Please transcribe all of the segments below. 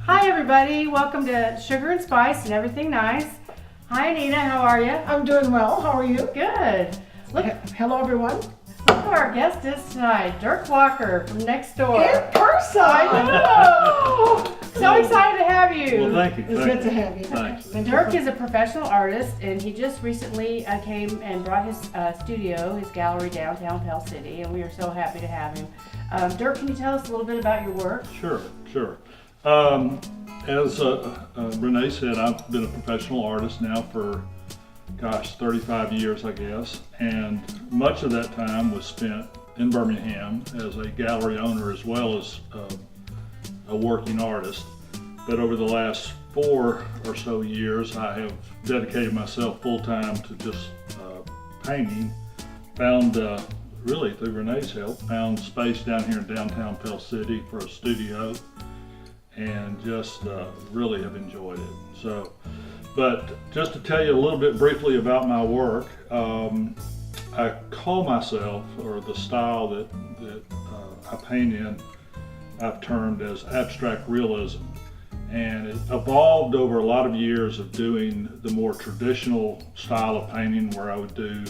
Hi everybody, welcome to Sugar and Spice and Everything Nice. Hi Anita, how are you? I'm doing well. How are you? Good. Look Hello, everyone. who our guest is tonight, Dirk Walker from next door. In person. I know. So excited to have you. Well, thank you. It's thank good you. to have you. Thanks. Thank you Dirk for- is a professional artist, and he just recently came and brought his studio, his gallery downtown Pell City, and we are so happy to have him. Dirk, can you tell us a little bit about your work? Sure. As Renee said, I've been a professional artist now for, 35 years, I guess. And much of that time was spent in Birmingham as a gallery owner as well as a working artist. But over the last 4 or so years, I have dedicated myself full time to just painting. Found, really through Renee's help, found space down here in downtown Pell City for a studio, and just really have enjoyed it. So, but just to tell you a little bit briefly about my work, I call myself, or the style that I paint in, I've termed as abstract realism. And it evolved over a lot of years of doing the more traditional style of painting where I would do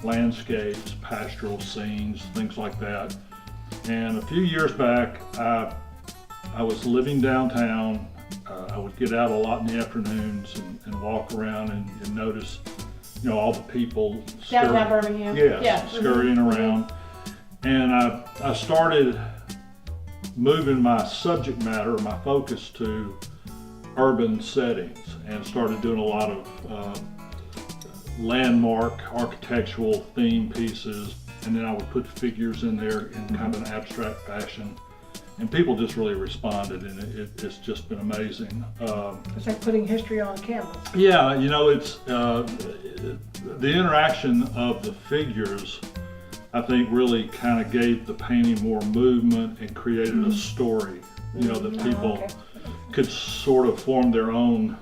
landscapes, pastoral scenes, things like that. And a few years back, I was living downtown. I would get out a lot in the afternoons and walk around and notice, all the people Downtown Birmingham? Yes, Yeah. scurrying around. And I started moving my subject matter, my focus to urban settings, and started doing a lot of landmark architectural theme pieces, and then I would put figures in there in kind of an abstract fashion, and people just really responded, and it's just been amazing. It's like putting history on canvas. Yeah, it's the interaction of the figures, I think, really kind of gave the painting more movement and created a story, that people Okay. could sort of form their own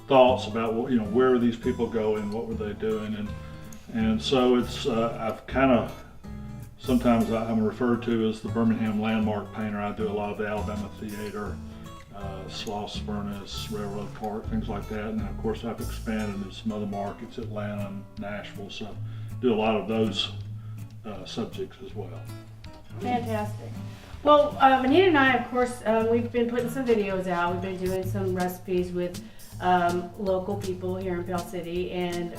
thoughts about where are these people going, what were they doing, and so it's I've kind of, sometimes I'm referred to as the Birmingham landmark painter. I do a lot of the Alabama Theater, Sloss Furnace, Railroad Park, things like that, and of course I've expanded into some other markets, Atlanta, Nashville, so do a lot of those subjects as well. Fantastic. Well, Anita and I, of course, we've been putting some videos out. We've been doing some recipes with local people here in Pell City, and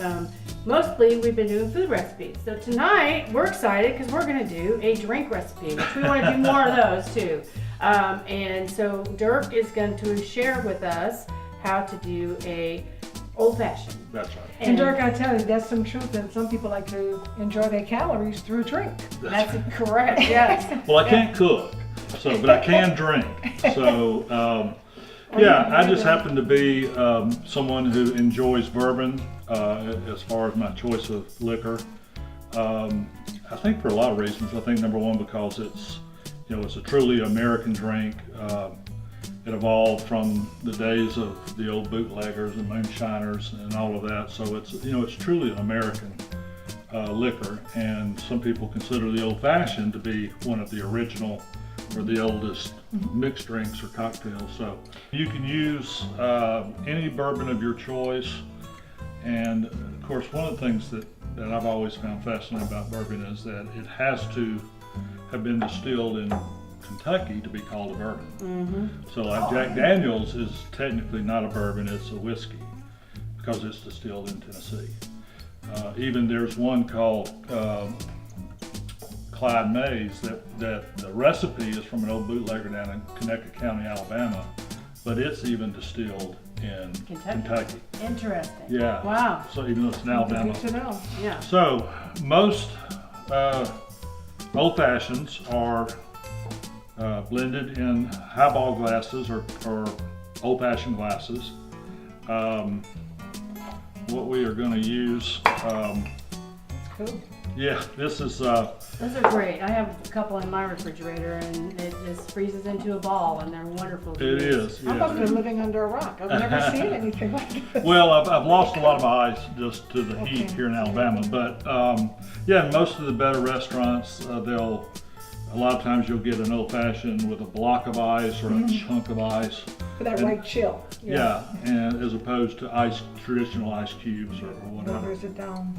mostly we've been doing food recipes. So tonight we're excited because we're going to do a drink recipe, which we want to do more of those too. And so Dirk is going to share with us how to do a old-fashioned. That's right. And Dirk, I tell you, that's some truth that some people like to enjoy their calories through drink. That's correct. Yes. Well, I can't cook, but I can drink. So, I just happen to be someone who enjoys bourbon as far as my choice of liquor. I think for a lot of reasons. I think number one, because it's a truly American drink. It evolved from the days of the old bootleggers and moonshiners and all of that. So it's truly an American liquor, and some people consider the old fashioned to be one of the original or the oldest mixed drinks or cocktails. So you can use any bourbon of your choice. And of course, one of the things that I've always found fascinating about bourbon is that it has to have been distilled in Kentucky to be called a bourbon. So like Jack Daniels is technically not a bourbon, it's a whiskey because it's distilled in Tennessee. Even there's one called Clyde Mays that the recipe is from an old bootlegger down in Connecticut County, Alabama, but it's even distilled in Kentucky. Interesting. Yeah. Wow. So even though it's in Alabama. Good to know. Yeah. So most old fashions are blended in highball glasses or old fashioned glasses. What we are going to use, Cool. this is Those are great. I have a couple in my refrigerator, and it just freezes into a ball, and they're wonderful. to it use. is. I must have been Yeah. living under a rock. I've never seen anything like this. Well, I've lost a lot of my eyes just to the heat Okay. here in Alabama, but most of the better restaurants they'll A lot of times you'll get an old fashioned with a block of ice or a chunk of ice. For that right chill. Yeah, and as opposed to traditional ice cubes or whatever. Lowers it down.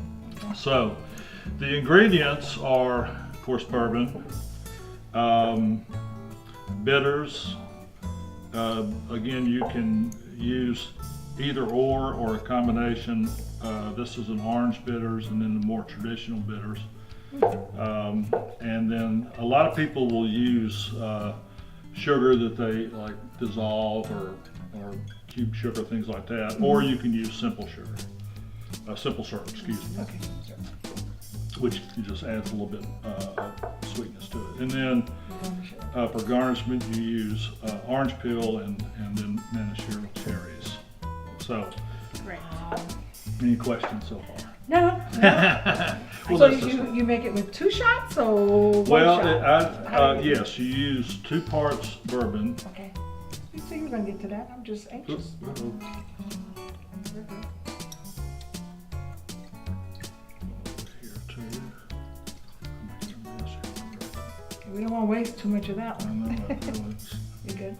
So, the ingredients are, of course, bourbon, bitters. Again, you can use either or a combination. This is an orange bitters and then the more traditional bitters. And then a lot of people will use sugar that they like dissolve or cube sugar, things like that. Or you can use simple sugar, simple syrup, excuse me, Okay. which just adds a little bit of sweetness to it. And then for garnishment, you use orange peel and then Manashiro cherries. So, Great. any questions so far? No, Well, So that's just- you make it with 2 shots or 1 well, shot? yes, you use 2 parts bourbon. Okay. You see, you're gonna get to that. I'm just anxious. Here too. We don't want to waste too much of that I one. know, I know it's- You're good.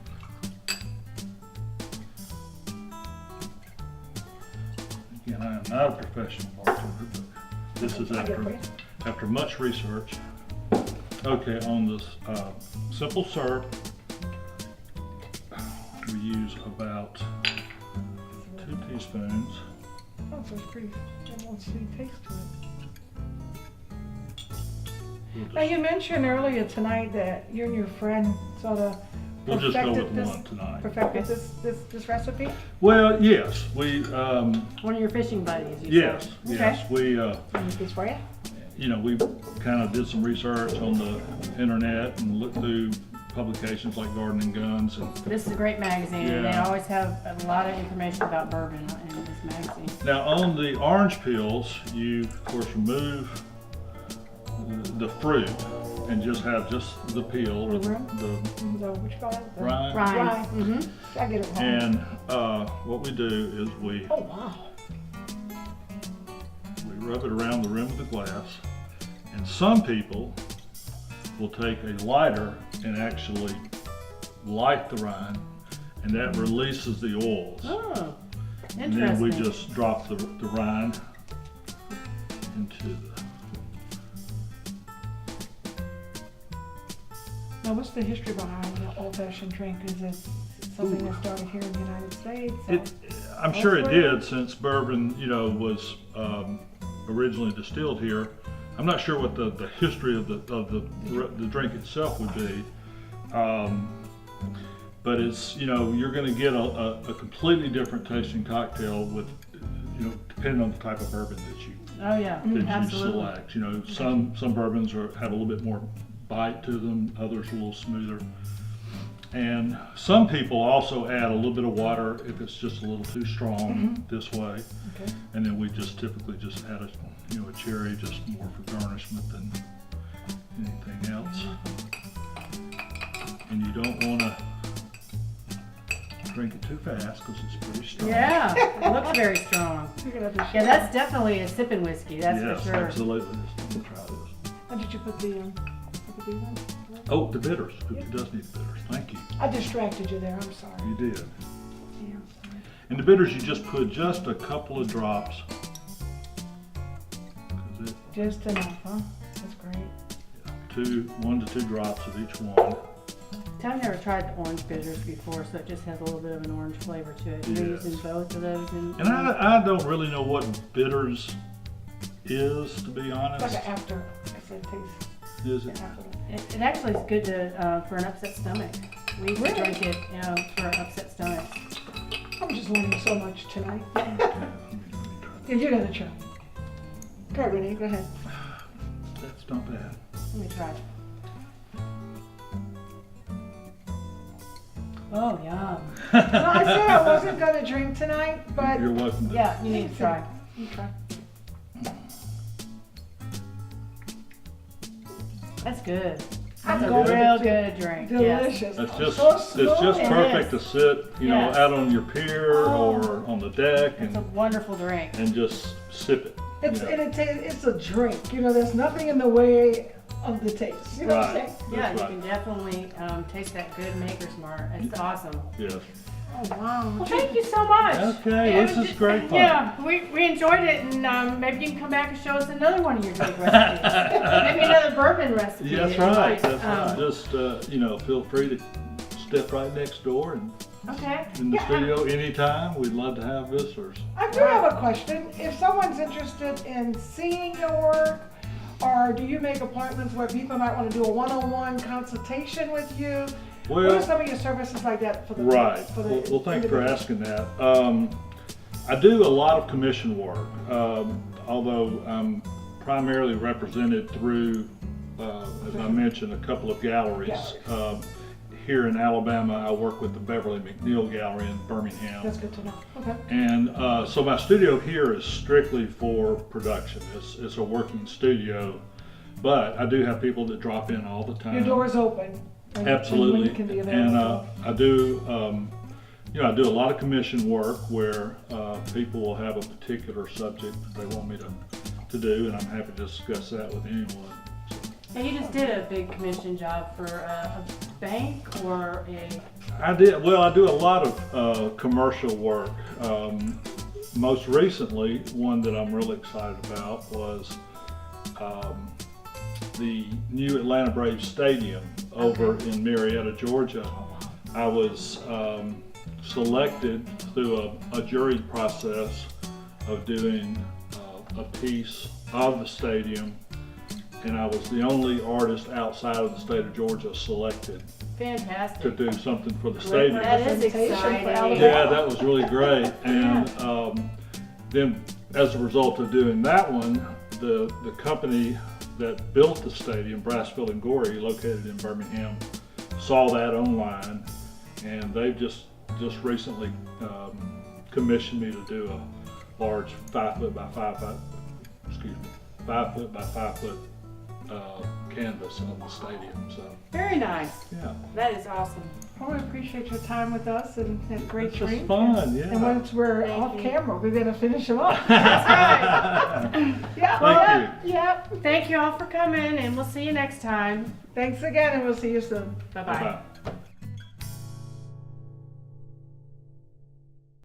Again, I am not a professional bartender, but this is I get after, it. after much research. Okay, on this simple syrup, we use about 2 teaspoons. Oh, so it's pretty, got a little sweet taste to it. We'll Now, just, you mentioned earlier tonight that you and your friend sort of we'll just go with perfected this- one tonight. perfected this recipe? Well, yes, we, one of your fishing buddies, you yes, said. yes, we, Any piece for you? you know, we kind of did some research on the internet and looked through publications like Garden and Guns and This is a great magazine, and they Yeah. always have a lot of information about bourbon in this magazine. now on the orange peels, you of course remove the fruit and just have just the peel or the So, what you call it? The rind. Rind. Rind. Mm-hmm. I get it wrong. And what we do is we Oh, wow. rub it around the rim of the glass, and some people will take a lighter and actually light the rind, and that releases the oils. Oh, And then we interesting. just drop the rind into the. Now, what's the history behind the old-fashioned drink? Is it something that started here in the United States? I'm sure it Elsewhere? did, since bourbon, you know, was originally distilled here. I'm not sure what the history of the drink itself would be, but it's, you know, you're going to get a completely different tasting cocktail with, you know, depending on the type of bourbon Oh, yeah, that you absolutely. select. You know, some bourbons have a little bit more bite to them, others a little smoother. And some people also add a little bit of water if it's just a little too strong this way. Okay. And then we just typically just add a cherry, just more for garnishment than anything else. And you don't want to drink it too fast because it's pretty strong. Yeah, it looks very strong. You're gonna have to Yeah, share. that's definitely a sipping whiskey, that's Yes, for sure. absolutely. Let me try this. How did you put the these in? Oh, the bitters. It does need bitters. Thank you. I distracted you there. I'm sorry. You did. Yeah, I'm sorry. And the bitters, you just put just a couple of drops. 'Cause Just enough, huh? That's great. 1 to 2 drops of each one. I've never tried the orange bitters before, so it just has a little bit of an orange flavor to it. You're Yes. using both of those in. And I don't really know what bitters is, to be It's honest. like an after. It's a taste. Is it? After. It actually is good to for an upset stomach. We used to Really? drink it, you know, for an upset stomach. I'm just learning so much tonight. Okay, let me Yeah, you're gonna try. Go ahead, Renee. Go ahead. That's not bad. Let me try. Oh, yum. No, I said I wasn't gonna drink tonight, but You're welcome to. Yeah, you need to try. you try. That's good. I'm That's a going real to- good drink. Yes. Delicious. It's Oh, just, so it's smooth. just It perfect is. to sit, you know, Yes. out on your pier Oh. or on the deck It's a wonderful drink. and just sip it. It's you know. it's a drink. You know, there's nothing in the way of the taste. You know what I'm Right. saying? Yeah, you That's can right. definitely taste that good Maker's Mark. It's awesome. Yes. Oh, wow. Well, thank you so much. Okay, It this was is great fun. Yeah, we enjoyed it, and maybe you can come back and show us another one of your big recipes. Maybe another bourbon recipe. That's that you right. might, That's right. Just feel free to step right next door and Okay. in the Yeah. studio anytime. We'd love to have visitors. I do have a question. If someone's interested in seeing your work, or do you make appointments where people might want to do a one-on-one consultation with you? What are Well, some of your services like that for the right. for the Well, thanks for individual? asking that. I do a lot of commission work, although I'm primarily represented through, as I mentioned, a couple of galleries. Here in Alabama, I work with the Beverly McNeil Gallery in Birmingham. That's good to know. Okay. And so my studio here is strictly for production. It's a working studio, but I do have people that drop in all the time. Your door is open. and Absolutely. when you can be And available. I do, I do a lot of commission work where people will have a particular subject that they want me to do, and I'm happy to discuss that with anyone. And you just did a big commission job for a bank or a. I did. Well, I do a lot of commercial work. Most recently, one that I'm really excited about was the new Atlanta Braves Stadium over in Marietta, Georgia. I was selected through a jury process of doing a piece of the stadium, and I was the only artist outside of the state of Georgia selected Fantastic. to do something for the stadium. That is Presentation for exciting. Alabama. Yeah, that was really great. And then as a result of doing that one, the company that built the stadium, Brassfield and Gorey, located in Birmingham, saw that online, and they've just recently commissioned me to do a large 5 foot by 5 foot by 5 foot canvas of the stadium. So Very nice. yeah, That is awesome. Well, we appreciate your time with us and great it's just drink. fun. Yeah. And once we're Thank off you. camera, we're gonna finish them up. That's right. Yeah. Thank you. Yeah. Thank you all for coming, and we'll see you next time. Thanks again, and we'll see you soon. Bye bye. Bye-bye.